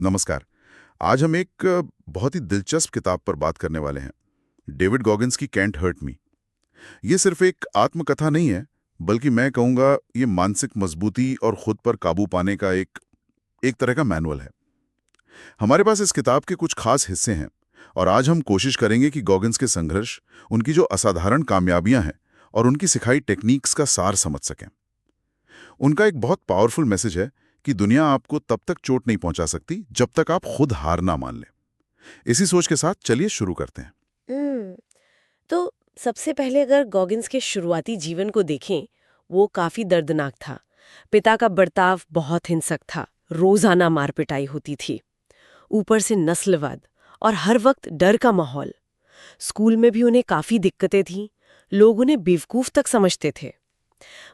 नमस्कार। आज हम एक बहुत ही दिलचस्प किताब पर बात करने वाले हैं। डेविड गॉगिन्स की कैंट हर्ट मी। ये सिर्फ एक आत्मकथा नहीं है, बल्कि मैं कहूँगा ये मानसिक मजबूती और खुद पर काबू पाने का एक एक तरह का मैनुअल है। हमारे पास इस किताब के कुछ खास हिस्से हैं और आज हम कोशिश करेंगे कि गॉगिन्स के संघर्ष, उनकी जो असाधारण कामयाबियां हैं और उनकी सिखाई टेक्निक्स का सार समझ सकें। उनका एक बहुत पावरफुल मैसेज है कि दुनिया आपको तब तक चोट नहीं पहुंचा सकती जब तक आप खुद हार ना मान लें। इसी सोच के साथ चलिए शुरू करते हैं। हम्म, तो सबसे पहले अगर गॉगिन्स के शुरुआती जीवन को देखें, वो काफी दर्दनाक था। पिता का बर्ताव बहुत हिंसक था, रोजाना मारपिटाई होती थी। ऊपर से नस्लवाद और हर वक्त डर का माहौल। स्कूल में भी उन्हें काफी दिक्कतें थीं। लोग उन्हें बेवकूफ तक समझते थे।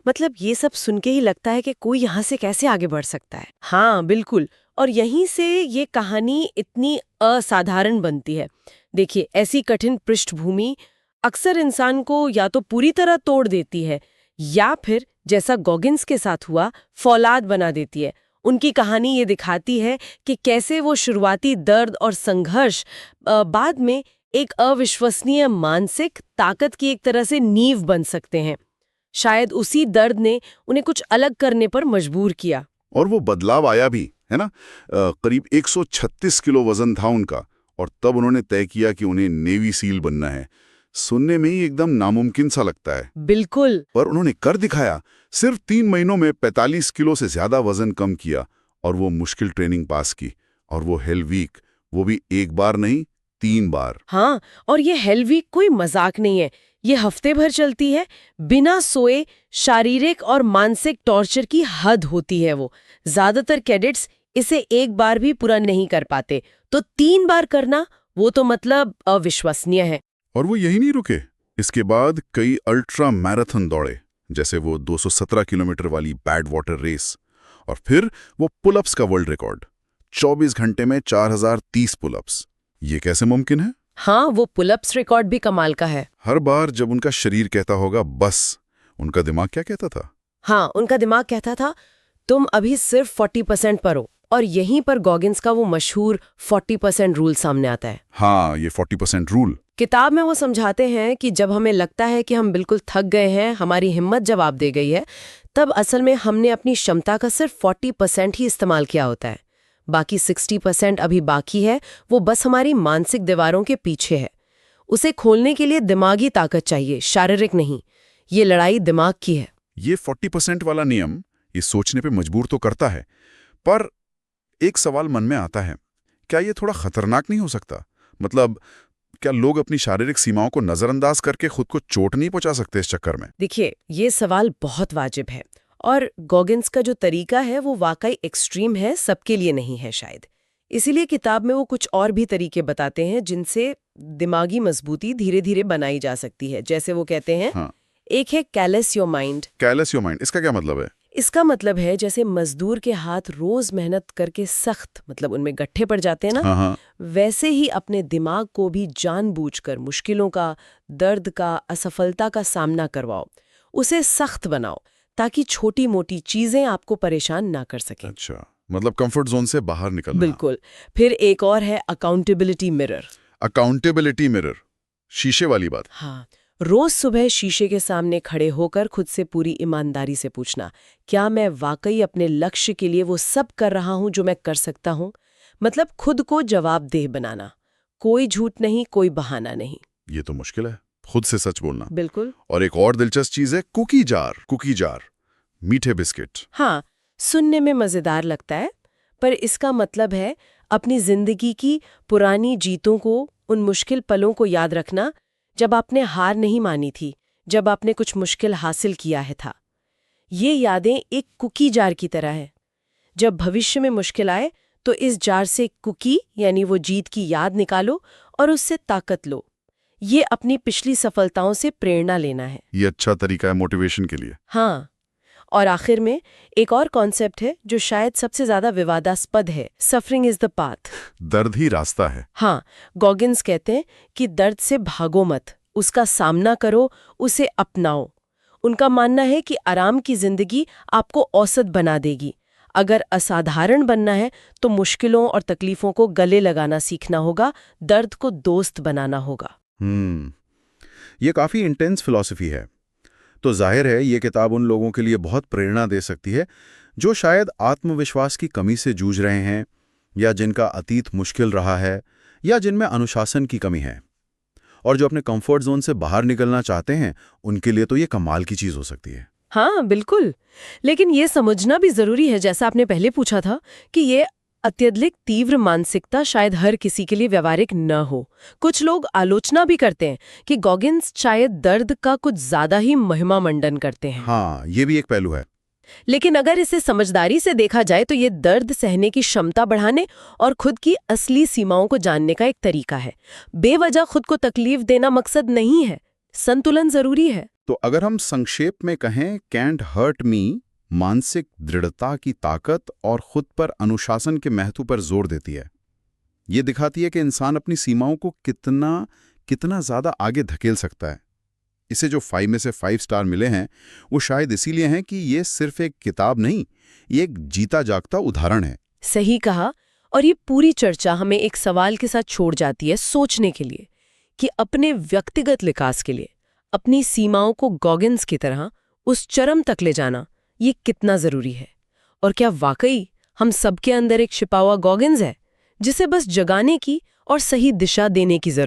मतलब ये सब सुन के ही लगता है कि कोई यहाँ से कैसे आगे बढ़ सकता है। हाँ, बिल्कुल। और यहीं से ये कहानी इतनी असाधारण बनती है। देखिए, ऐसी कठिन पृष्ठभूमि अक्सर इंसान को या तो पूरी तरह तोड़ देती है या फिर जैसा गॉगिन्स के साथ हुआ, फौलाद बना देती है। उनकी कहानी ये दिखाती है कि कैसे वो शुरुआती दर्द और संघर्ष बाद में एक अविश्वसनीय मानसिक ताकत की एक तरह से नींव बन सकते हैं। शायद उसी दर्द ने उन्हें कुछ अलग करने पर मजबूर किया। और वो बदलाव आया भी, है ना। करीब 136 किलो वजन था उनका और तब उन्होंने तय किया कि उन्हें नेवी सील बनना है। सुनने में ही एकदम नामुमकिन सा लगता है। बिल्कुल। पर उन्होंने कर दिखाया। सिर्फ 3 महीनों में 45 किलो से ज्यादा वजन कम किया और वो मुश्किल ट्रेनिंग पास की। और वो हेल वीक, वो भी एक बार नहीं, 3 बार। हाँ, और ये हेल वीक कोई मजाक नहीं है। ये हफ्ते भर चलती है, बिना सोए। शारीरिक और मानसिक टॉर्चर की हद होती है वो। ज्यादातर कैडेट्स इसे एक बार भी पूरा नहीं कर पाते, तो 3 बार करना, वो तो मतलब अविश्वसनीय है। और वो यही नहीं रुके। इसके बाद कई अल्ट्रा मैराथन दौड़े, जैसे वो 217 किलोमीटर वाली बैड वाटर रेस। और फिर वो पुलअप्स का वर्ल्ड रिकॉर्ड, 24 घंटे में 4030 पुलअप्स। ये कैसे मुमकिन है? हाँ, वो पुलअप्स रिकॉर्ड भी कमाल का है। हर बार जब उनका शरीर कहता होगा बस, उनका दिमाग क्या कहता था? हाँ, उनका दिमाग कहता था तुम अभी सिर्फ 40% पर हो। और यहीं पर गॉगिन्स का वो मशहूर 40% रूल सामने आता है। हाँ, ये 40% रूल। किताब में वो समझाते हैं कि जब हमें लगता है कि हम बिल्कुल थक गए हैं, हमारी हिम्मत जवाब दे गई है, तब असल में हमने अपनी क्षमता का सिर्फ 40% ही इस्तेमाल किया होता है। बाकी 60% अभी बाकी है, वो बस हमारी मानसिक दीवारों के पीछे है। उसे खोलने के लिए दिमागी ताकत चाहिए, शारीरिक नहीं। ये लड़ाई दिमाग की है। ये 40% वाला नियम ये सोचने पे मजबूर तो करता है, पर एक सवाल मन में आता है, क्या ये थोड़ा खतरनाक नहीं हो सकता? मतलब क्या लोग अपनी शारीरिक सीमाओं को नजरअंदाज करके खुद को चोट नहीं पहुंचा सकते इस चक्कर में? देखिए, ये सवाल बहुत वाजिब है। और गॉगिन्स का जो तरीका है वो वाकई एक्सट्रीम है, सबके लिए नहीं है शायद। इसीलिए किताब में वो कुछ और भी तरीके बताते हैं जिनसे दिमागी मजबूती धीरे धीरे बनाई जा सकती है। जैसे वो कहते हैं, हाँ। एक है कैलेस योर माइंड। कैलेस योर माइंड, इसका क्या मतलब है? इसका मतलब है जैसे मजदूर के हाथ रोज मेहनत करके सख्त, मतलब उनमें गट्ठे पड़ जाते हैं ना, हाँ हाँ। वैसे ही अपने दिमाग को भी जानबूझकर मुश्किलों का, दर्द का, असफलता का सामना करवाओ। उसे सख्त बनाओ ताकि छोटी मोटी चीजें आपको परेशान ना कर सकें। अच्छा, मतलब कंफर्ट जोन से बाहर निकलना। बिल्कुल। फिर एक और है अकाउंटेबिलिटी मिरर। अकाउंटेबिलिटी मिरर, शीशे वाली बात। हाँ, रोज सुबह शीशे के सामने खड़े होकर खुद से पूरी ईमानदारी से पूछना, क्या मैं वाकई अपने लक्ष्य के लिए वो सब कर रहा हूं जो मैं कर सकता हूं? मतलब खुद को जवाबदेह बनाना। कोई झूठ नहीं, कोई बहाना नहीं। ये तो मुश्किल है, खुद से सच बोलना। बिल्कुल। और एक और दिलचस्प चीज है कुकी जार। कुकी जार, मीठे बिस्किट। हाँ, सुनने में मजेदार लगता है, पर इसका मतलब है अपनी जिंदगी की पुरानी जीतों को, उन मुश्किल पलों को याद रखना जब आपने हार नहीं मानी थी, जब आपने कुछ मुश्किल हासिल किया है था। ये यादें एक कुकी जार की तरह है। जब भविष्य में मुश्किल आए तो इस जार से कुकी, यानी वो जीत की याद निकालो और उससे ताकत लो। ये अपनी पिछली सफलताओं से प्रेरणा लेना है। ये अच्छा तरीका है मोटिवेशन के लिए। हाँ, और आखिर में एक और कॉन्सेप्ट है जो शायद सबसे ज्यादा विवादास्पद है, सफरिंग इज द पाथ। दर्द ही रास्ता है। हाँ, गॉगिन्स कहते हैं कि दर्द से भागो मत, उसका सामना करो, उसे अपनाओ। उनका मानना है कि आराम की जिंदगी आपको औसत बना देगी। अगर असाधारण बनना है तो मुश्किलों और तकलीफों को गले लगाना सीखना होगा, दर्द को दोस्त बनाना होगा। ये काफ़ी इंटेंस फिलॉसफी है। तो जाहिर है ये किताब उन लोगों के लिए बहुत प्रेरणा दे सकती है जो शायद आत्मविश्वास की कमी से जूझ रहे हैं, या जिनका अतीत मुश्किल रहा है, या जिनमें अनुशासन की कमी है, और जो अपने कंफर्ट जोन से बाहर निकलना चाहते हैं, उनके लिए तो ये कमाल की चीज़ हो सकती है। हाँ बिल्कुल, लेकिन ये समझना भी जरूरी है, जैसा आपने पहले पूछा था, कि ये अत्यधिक तीव्र मानसिकता शायद हर किसी के लिए व्यवहारिक न हो। कुछ लोग आलोचना भी करते हैं कि गॉगिन्स शायद दर्द का कुछ ज्यादा ही महिमा मंडन करते हैं। हाँ, ये भी एक पहलू है। लेकिन अगर इसे समझदारी से देखा जाए तो ये दर्द सहने की क्षमता बढ़ाने और खुद की असली सीमाओं को जानने का एक तरीका है। बेवजह खुद को तकलीफ देना मकसद नहीं है, संतुलन जरूरी है। तो अगर हम संक्षेप में कहें, कैंट हर्ट मी मानसिक दृढ़ता की ताकत और खुद पर अनुशासन के महत्व पर जोर देती है। ये दिखाती है कि इंसान अपनी सीमाओं को कितना ज्यादा आगे धकेल सकता है। इसे जो 5 में से 5 स्टार मिले हैं वो शायद इसीलिए हैं कि ये सिर्फ एक किताब नहीं, ये एक जीता जागता उदाहरण है। सही कहा। और ये पूरी चर्चा हमें एक सवाल के साथ छोड़ जाती है सोचने के लिए, कि अपने व्यक्तिगत विकास के लिए अपनी सीमाओं को गॉगिन्स की तरह उस चरम तक ले जाना ये कितना जरूरी है। और क्या वाकई हम सबके अंदर एक छिपा हुआ गॉगिन्स है जिसे बस जगाने की और सही दिशा देने की जरूरत